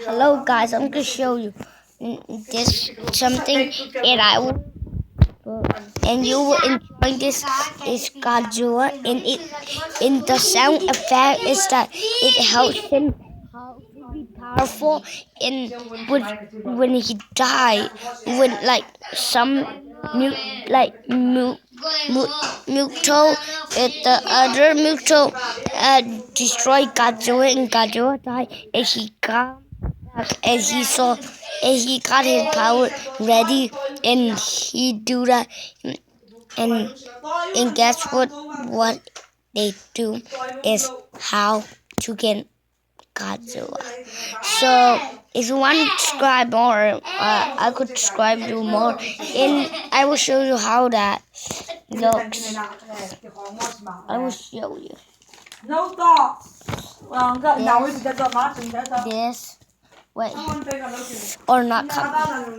Hello guys, I'm gonna show you this something and I will and you will enjoy this is Godzilla and it in the sound effect is that it helps him how to be powerful and when he die when like some Muto the other Muto destroyed Godzilla and Godzilla died and he got back and he got his power ready and he do that and guess what they do is how to get Godzilla. So if you want to describe more, I could describe you more, and I will show you how that looks. I will show you. No thoughts. This, wait, or not copy.